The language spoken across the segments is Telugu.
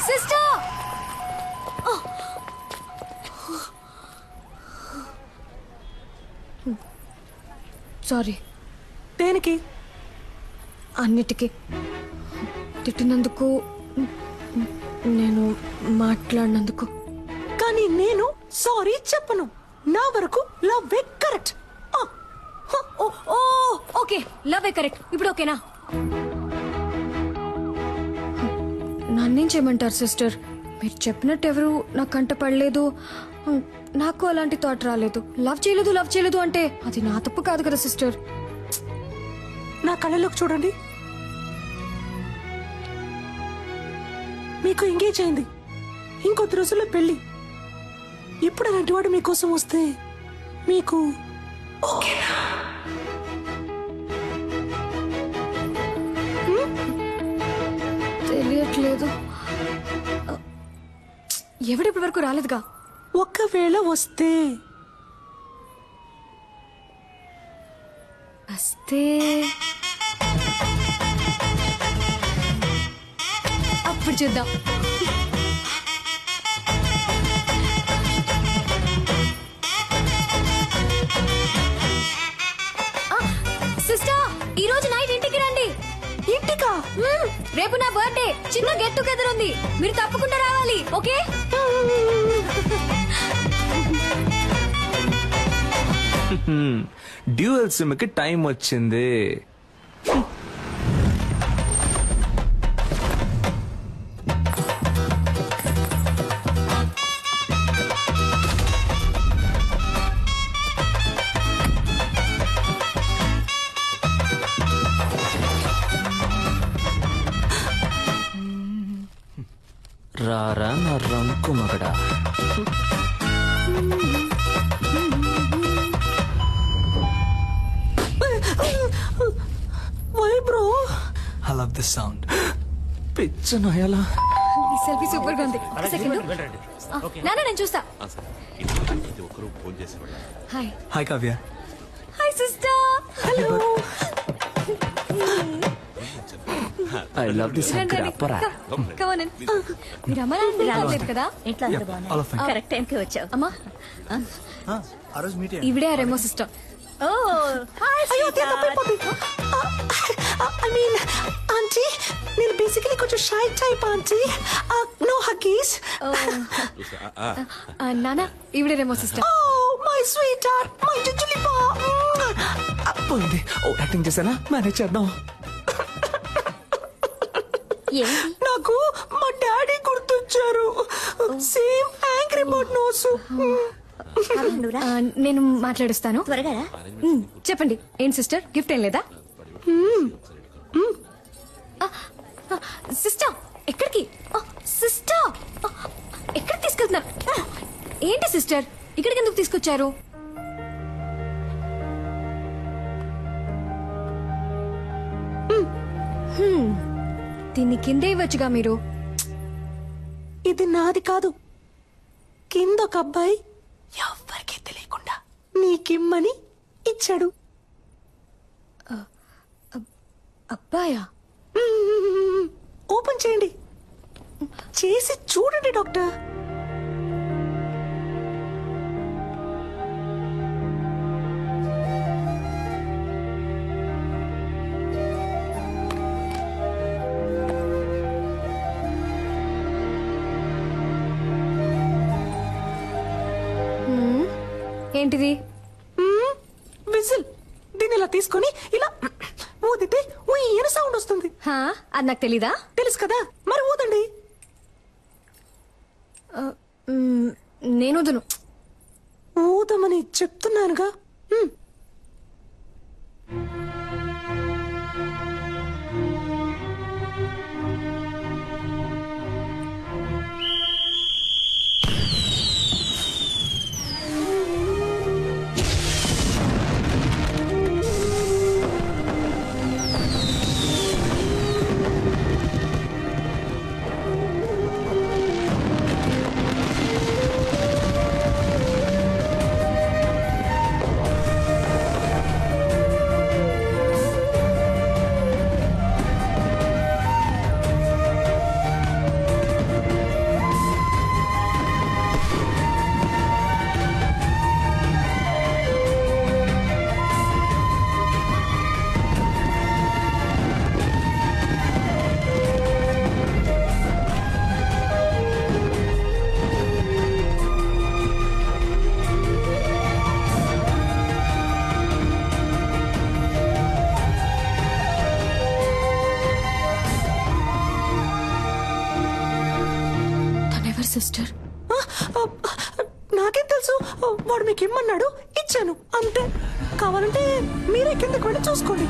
Sister sorry. దేనికి? అన్నిటికీ తిట్టినందుకు, నేను మాట్లాడినందుకు. కానీ నేను సారీ చెప్పను. నా వరకు love correct. Okay, love correct. ఇప్పుడు ఓకేనా? నన్నేం చేయమంటారు సిస్టర్? మీరు చెప్పినట్టు ఎవరు నా కంట పడలేదు. నాకు అలాంటి థాట్ రాలేదు. లవ్ చేయలేదు అంటే అది నా తప్పు కాదు కదా సిస్టర్. నా కళ్ళలోకి చూడండి. మీకు ఎంగేజ్ అయింది, ఇంకొద్ది రోజుల్లో పెళ్లి. ఇప్పుడు అలాంటి వాడు మీకోసం వస్తే మీకు ఓకేనా? తెలియట్లేదు. ఎవడిప్పటి వరకు రాలేదుగా. ఒకవేళ వస్తే అప్పుడు చూద్దాం. సిస్టర్, ఈ రోజు నైట్ ఇంటికి రండి. ఇంటికా? రేపు నా బర్త్డే. చిన్న గెట్ టుగెదర్ ఉంది. మీరు తప్పకుండా రావాలి. ఓకే? డ్యూయల్ సిమ్ కి టైం వచ్చింది. రారా నా రంకు మగడా. Why bro? I love this sound. పిచ్చ నయలా. ఈ సెల్ఫీ సూపర్ గా ఉంది. ఒక సెకండ్. నాన్న, నేను చూస్తా. Hi. Hi Kavya. Hi sister. Hello. I love this sound. అప్పరా. Come on in. మీరు అమ్మ నాన్న రాలేదు కదా? ఇంట్లో అందరూ బాగున్నారు. all of fine. కరెక్ట్ టైంకి వచ్చావు. అమ్మా, ఆ రోజు మీట్ ఇవిడే రెమో సిస్టర్. ఓ హాయ్ అయ్యో, తప్పైపోయింది. ఐ మీన్ ఆంటీ, నేను బేసికలీ కొంచెం shy type aunty. No huggies. నాన్న, ఇవిడే Remo sister. Oh my sweet heart, my చుచులిపా. పోయింది. ఓ యాక్టింగ్ చేశానా? మేనేజ్ చేద్దాం. ఏంటి? నాకు మా డాడీ గుర్తొచ్చారు. Same angry bird nose. నువ్వురా, నేను మాట్లాడుస్తాను. త్వరగా రా. చెప్పండి, ఏంటి సిస్టర్, గిఫ్ట్ ఏం లేదా? సిస్టర్, ఎక్కడికి? సిస్టర్, ఎక్కడికి తీసుకెళ్తున్నారు? ఏంటి సిస్టర్, ఇక్కడికి ఎందుకు తీసుకొచ్చారు? దీన్ని కిందే ఇవ్వచ్చుగా మీరు. ఇది నాది కాదు. కింద ఒక అబ్బాయి ఎవ్వరికీ తెలియకుండా నీకిమ్మని ఇచ్చాడు. అబ్బాయా? ఓపెన్ చేయండి, చేసి చూడండి డాక్టర్. ఏంటిది? విజిల్. దీన్ని ఇలా తీసుకొని ఇలా ఊదితే ఉయ్యన సౌండ్ వస్తుంది. అది నాకు తెలీదా? తెలుసు కదా, మరి ఊదండి. నేను వదును. ఊదమని చెప్తున్నానుగా. ఎవరు సిస్టర్? నాకేం తెలుసు, వాడు మీకు ఇమ్మన్నాడు, ఇచ్చాను అంతే. కావాలంటే మీరే కిందకి వెళ్ళి చూసుకోండి.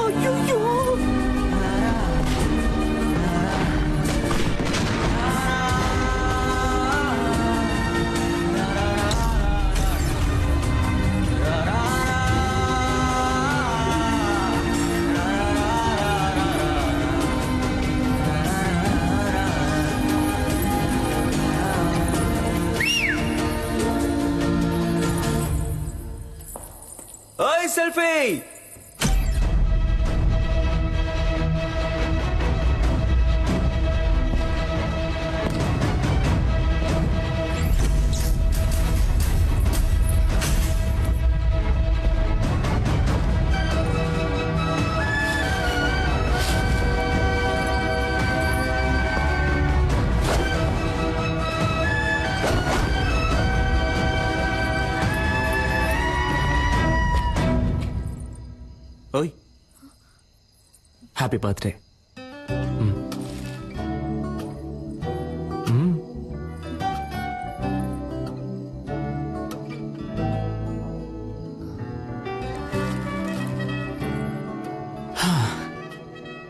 అయ్యో, ఓయ్ సెల్ఫీ. ఓయ్ హ్యాపీ బర్త్డే.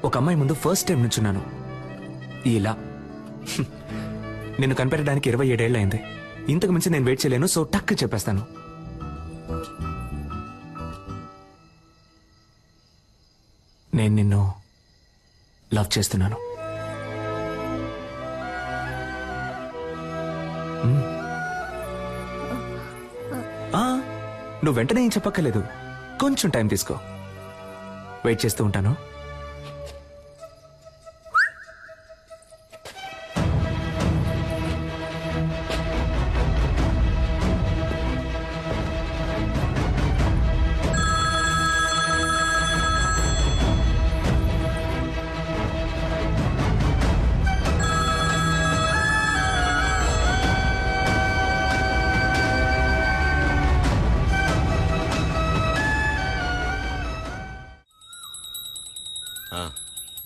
ఒక అమ్మాయి ముందు ఫస్ట్ టైం నుంచున్నాను ఇలా. నిన్ను కనిపెట్టడానికి 27 ఏళ్ళు అయింది. ఇంతకు మించి నేను వెయిట్ చేయలేను, సో టక్ చెప్పేస్తాను. నేను నిన్ను లవ్ చేస్తున్నాను. నువ్వు వెంటనే ఏం చెప్పక్కర్లేదు, కొంచెం టైం తీసుకో. వెయిట్ చేస్తూ ఉంటాను.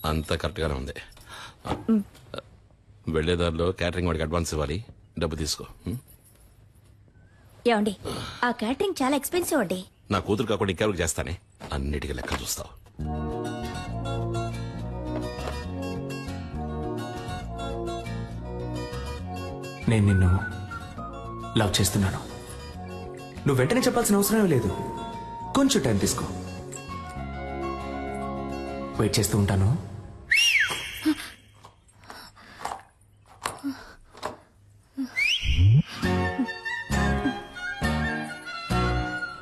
అంతా కరెక్ట్గానే ఉంది. వెళ్లేదారిలో క్యాటరింగ్ వాడికి అడ్వాన్స్ ఇవ్వాలి, డబ్బు తీసుకో. ఏమండి, ఆ క్యాటరింగ్ చాలా ఎక్స్పెన్సివ్ అండి. నా కూతురు కాకుండా ఇంకెవరికి చేస్తానే, అన్నిటికీ లెక్క చూస్తావు. నేను నిన్ను లవ్ చేస్తున్నాను. నువ్వు వెంటనే చెప్పాల్సిన అవసరం లేదు, కొంచెం టైం తీసుకో. వెయిట్ చేస్తూ ఉంటాను.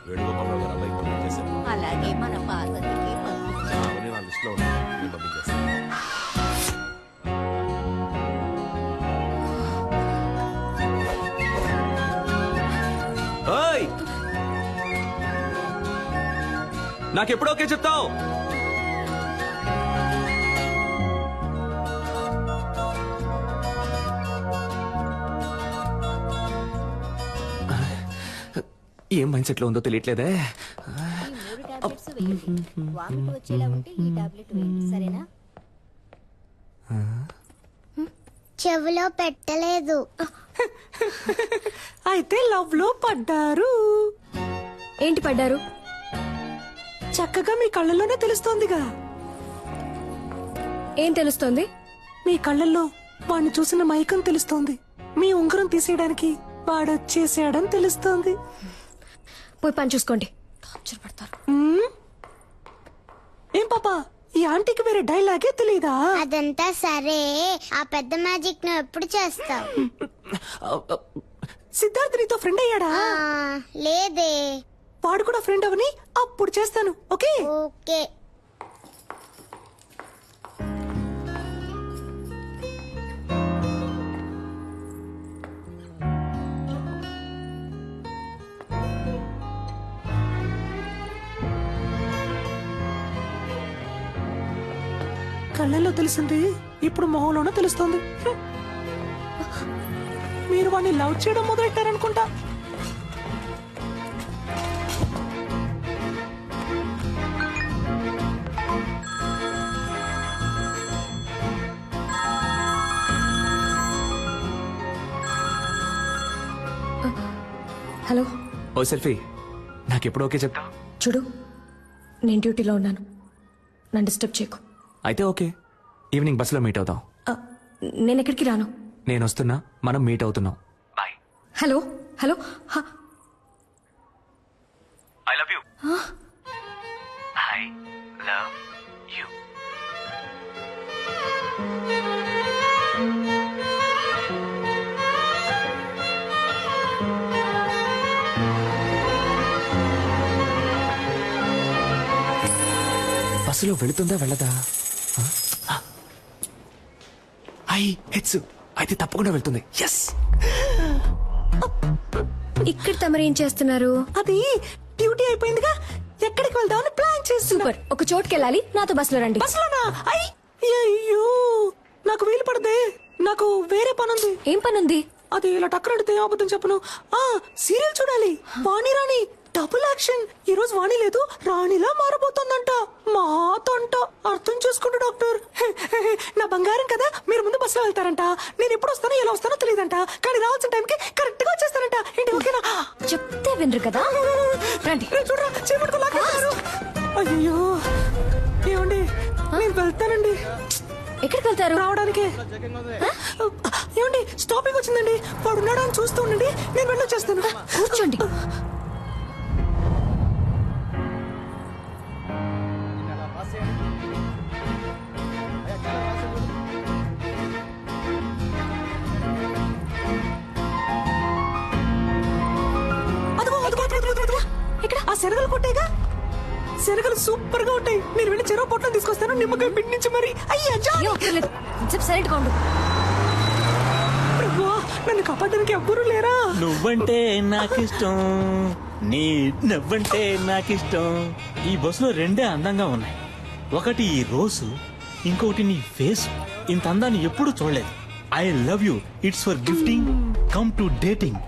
వేణుగోపాలరావు గారు అబ్బాయికి పంపించేశారు. అలాగే మన పార్వతికి అవన్నీ నా లిస్టులో ఉన్నాయి, నేను పంపించేస్తాను. ఓయ్, నాకెప్పుడు ఓకే చెప్తావు? ఏం మైండ్ సెట్ లో ఉందో తెలియట్లేదే. వచ్చేలా ఉంటే ఈ టాబ్లెట్ వేయండి, సరేనా? చెవిలో పెట్టలేదు. అయితే లవ్ లో పడ్డారు. ఏంటి పడ్డారు? చక్కగా మీ కళ్ళల్లోనే తెలుస్తోందిగా. ఏం తెలుస్తోంది? మీ కళ్ళల్లో వాడిని చూసిన మైకం తెలుస్తోంది. మీ ఉంగరం తీసేయడానికి వాడొచ్చేసాడని తెలుస్తోంది. పోయి పని చూసుకోండి, టార్చర్ పడతారు. ఏం పాపా, ఈ ఆంటీకి వేరే డైలాగే తెలీదా? అదంతా సరే, ఆ పెద్ద మ్యాజిక్ నువ్వు ఎప్పుడు చేస్తావు? సిద్ధార్థ్ నీతో ఫ్రెండ్ అయ్యాడా? లేదే. వాడు కూడా ఫ్రెండ్ అవని అప్పుడు చేస్తాను. Okay okay. కళ్ళల్లో తెలిసింది ఇప్పుడు మొహంలోనే తెలుస్తోంది. మీరు వాడిని లవ్ చేయడం మొదలెట్టారనుకుంటా. హలో ఓ సెల్ఫీ నాకెప్పుడు ఓకే చెప్తా చూడు నేను డ్యూటీలో ఉన్నాను నన్ను డిస్టర్బ్ చేయకు అయితే ఓకే ఈవినింగ్ బస్సులో మీట్ అవుతాం ఆ, నేను ఎక్కడికి రాను నేను వస్తున్నా మనం మీట్ అవుతున్నాం బాయ్ హలో హలో హ, I love you I love you బస్సులో వెళుతుందా వెళ్ళదా ఐ హెచ్చు అయితే తప్పకుండా వెళ్తుంది ఎస్ ఇక్కడ తమరేం చేస్తున్నారు అది డ్యూటీ అయిపోయిందిగా ఎక్కడికి వెళ్దామని ప్లాన్ చేస్తున్నా. సూపర్ ఒక చోటుకి వెళ్ళాలి నాతో బస్సులో రండి బస్సులోనా? అయ్యో నాకు వీలు పడదే, నాకు వేరే పని ఉంది. ఏం పని ఉంది అది ఇలా టక్కర అడితే అబద్ధం చెప్పను. సీరియల్ చూడాలి, వాణి రాణి డబుల్ యాక్షన్. ఈ రోజు వాణి లేదు, రాణిలా మారబోతోందంట. మాతంట అర్థం చేసుకుంటు డాక్టర్. నా బంగారం కదా, మీరు ముందు బస్సులో వెళ్తారంట, నేను ఎప్పుడు వస్తానో ఎలా వస్తానో తెలియదంట, కానీ రావాల్సిన టైంకి కరెక్ట్ గా వచ్చేస్తారంట. ఏంటి ఓకేనా? చెప్తే వినరు కదా రండి చూడరా చేపట్టుకు లాగేస్తారు. అయ్యో ఏమండి నేను వెళ్తానండి. ఎక్కడికి వెళ్తారు రావడానికి ఏమండి స్టాపింగ్ వచ్చిందండి, వాడు ఉన్నాడా అని చూస్తూ ఉండండి, నేను వెళ్ళొచ్చేస్తాను. కూర్చోండి అదిగో అదిగో అదిగో, అదిగో, అదిగో. ఇక్కడ ఆ శనగలు కొట్టేగా, శనగలు సూపర్ గా ఉంటాయి. నేను వెళ్ళి చెరువు పొట్లం తీసుకొస్తాను, నిమ్మకాయ పిండి నుంచి మరి. అయ్యా ఏ ఒక్కర్లేదు కొంచెం సైలెంట్ గా ఉండు ప్రభువా, నన్ను కాపాడడానికి ఎవ్వరూ లేరా? నువ్వంటే నాకిష్టం, నీ నవ్వంటే నాకిష్టం. ఈ బస్సులో రెండే అందంగా ఉన్నాయి, ఒకటి ఈ రోజు, ఇంకొకటి నీ ఫేస్. ఇంత అందాన్ని ఎప్పుడు చూడలేదు. I love you, it's for gifting, come to dating.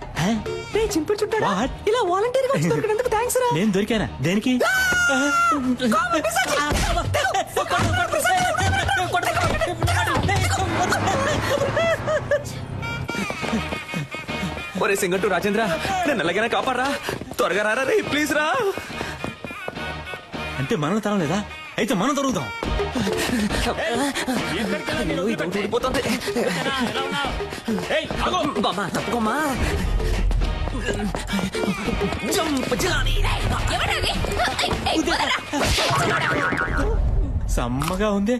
రే చింపుడు చుట్టాడా, What? ఇలా వాలంటీర్ గా వచ్చి దొరికినందుకు థ్యాంక్స్ రా. నేను దొరికానా దేనికి? ఒరే సింగట్టు రాజేంద్ర నన్ను ఎలాగైనా కాపాడరా, త్వరగా రారా రే ప్లీజ్ రా. అంటే మనం తరం లేదా? అయితే మనం దొరుకుతాం. అయ్యో, ఈ దొంగ ఊడిపోతుంది. బామ్మా, తప్పుకోమ్మా. Jump Johnny. సమ్మగా ఉంది.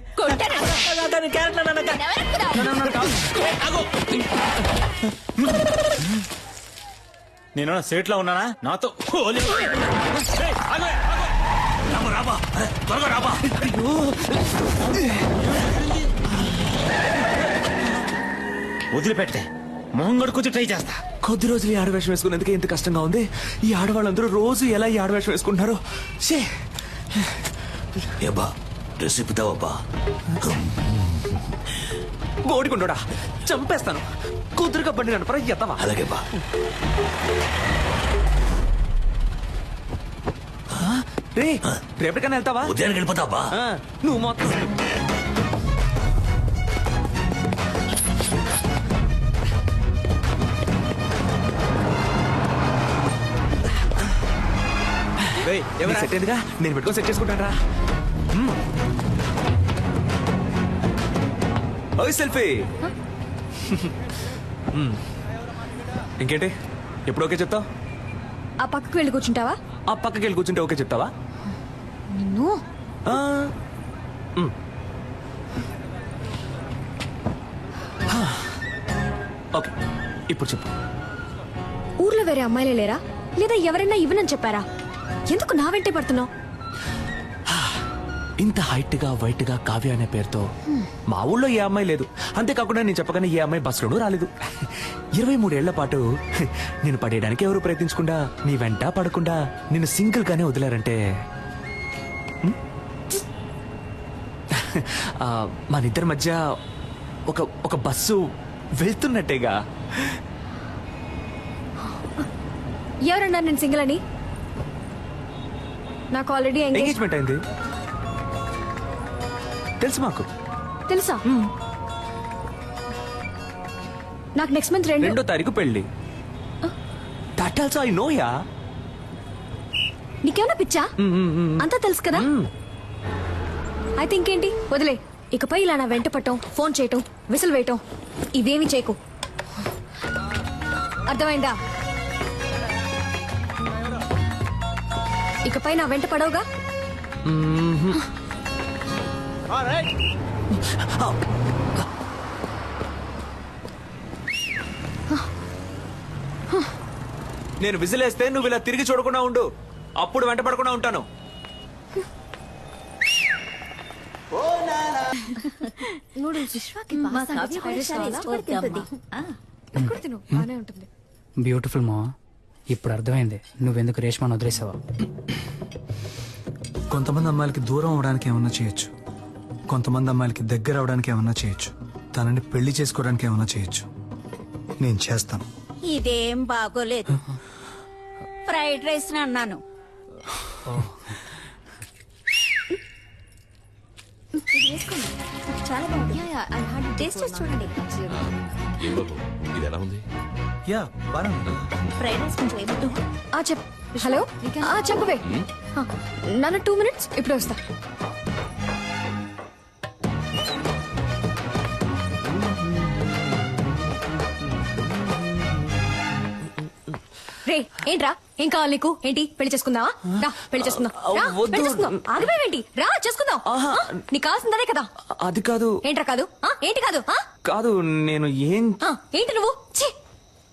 నేను సేట్ లో ఉన్నానా? నాతో వదిలిపెట్టే, మొహం కడుకొచ్చి ట్రై చేస్తా. కొద్ది రోజులు ఈ ఆడవేషం వేసుకునేందుకే ఇంత కష్టంగా ఉంది. ఈ ఆడవాళ్ళందరూ రోజు ఎలా ఈ ఆడవేషం వేసుకుంటున్నారో. షే ఏబా డ్రెస్ ఇప్పుతావబ్బా. గోడికుండోడా చంపేస్తాను. కుదురుగా బండి నడపరా ఎత్తవా. అలాగే బా. రే రేపటికైనా వెళ్తావా? ఉదయానికి వెళ్ళిపోతావా? నువ్వు మొత్తం సెట్ అయిందిగా, నేను పెట్టుకొని సెట్ చేసుకుంటాను రా. ఓ సెల్ఫీ. ఇంకేంటి ఎప్పుడు ఓకే చెప్తావు? ఆ పక్కకు వెళ్ళి కూర్చుంటావా? ఆ పక్కకి వెళ్ళి కూర్చుంటే ఓకే చెప్తావా? నిన్ను ఆ, ఓకే ఇప్పుడు చెప్పు. ఊర్లో వేరే అమ్మాయిలే లేరా, లేదా ఎవరైనా ఇవ్వనని చెప్పారా? ఎందుకు నా వెంటే పడుతున్నావు? ఇంత హైట్ గా వైట్ గా కావ్య అనే పేరుతో మా ఊళ్ళో ఏ అమ్మాయి లేదు. అంతేకాకుండా నేను చెప్పగానే ఏ అమ్మాయి బస్సులోనూ రాలేదు. 23 ఏళ్ల పాటు నేను పడేయడానికి ఎవరు ప్రయత్నించకుండా, నీ వెంట పడకుండా నిన్ను సింగిల్ గానే వదిలారంటే మన ఇద్దరి మధ్య ఒక బస్సు వెళ్తున్నట్టేగా. ఎవరన్నారు నేను సింగిల్ అని? నాకు ఆల్రెడీ ఎంగేజ్మెంట్ అయింది తెలుసు మాకు. తెలుసా? నాకు నెక్స్ట్ మంత్ 2వ తారీఖు పెళ్లి. That also I know yeah. నీకేమైనా పిచ్చా? అంతా తెలుసు కదా. అయితే ఇంకేంటి, వదిలే. ఇకపై ఇలా నా వెంట పట్టం, ఫోన్ చేయటం, విసిల్ వేయటం ఇవేమి చేయకు. అర్థమైందా? ఇకపై నా వెంట పడవుగా. నేను విసిలేస్తే నువ్వు ఇలా తిరిగి చూడకుండా ఉండు, అప్పుడు వెంట పడకుండా ఉంటాను. బానే ఉంటుంది. బ్యూటిఫుల్ మా. ఇప్పుడు అర్థమైంది నువ్వెందుకు రేష్మాను వదిలేసావా. కొంతమంది అమ్మాయిలకి దూరం అవడానికి ఏమన్నా చేయొచ్చు, కొంతమంది అమ్మాయిలకి దగ్గర అవడానికి ఏమన్నా చేయొచ్చు, తనని పెళ్లి చేసుకోవడానికి ఏమన్నా చేయొచ్చు. నేను చేస్తాను. ఇదేం బాగోలేదు. ఫ్రైడ్ రైస్ అన్నాను. చాలా బాగుంది. టేస్ట్ చేసి చూడండి. ఇది ఎలా ఉంది? యా బాగా ఫ్రైడ్ రైస్ కొంచెం ఏమిటో. హలో, చెప్పవే. నన్ను 2 minutes, ఇప్పుడు వస్తా. రే, ఏంట్రా? ఏం కావాలి నీకు? ఏంటి, పెళ్లి చేసుకుందావా? రా, పెళ్లి చేసుకుందాం. రా, పెళ్లి చేసుకుందాం. ఆగిపోయావేంటి? రా, చేసుకుందాం. నీకు కావాల్సిందనే కదా. అది కాదు. ఏంట్రా కాదు? ఏంటి కాదు? కాదు, నేను ఏం ఏంటి నువ్వు? ఛీ,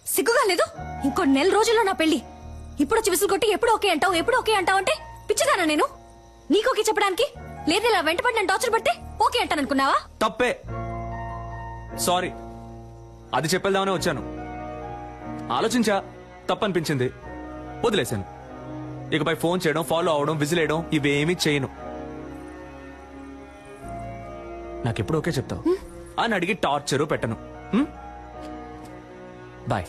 సిగ్గుగా లేదు? ఇంకో 1 నెల రోజుల్లో నా పెళ్లి. ఇప్పుడు వచ్చి విసులు కొట్టి ఎప్పుడు ఓకే అంటావు, ఎప్పుడు ఓకే అంటావు అంటే పిచ్చిదానా నేను? నీకు ఓకే చెప్పడానికి? లేదు, ఇలా వెంటపడి నన్ను టార్చర్ పడితే ఓకే అంటాను అనుకున్నావా? తప్పే, సారీ. అది చెప్పేద్దామనే వచ్చాను. ఆలోచించా, తప్పనిపించింది, వదిలేశాను. ఇకపై ఫోన్ చేయడం, ఫాలో అవడం, విజిలేయడం ఇవేమీ చేయను. నాకెప్పుడు ఓకే చెప్తావు అని అడిగి టార్చరు పెట్టను. బాయ్.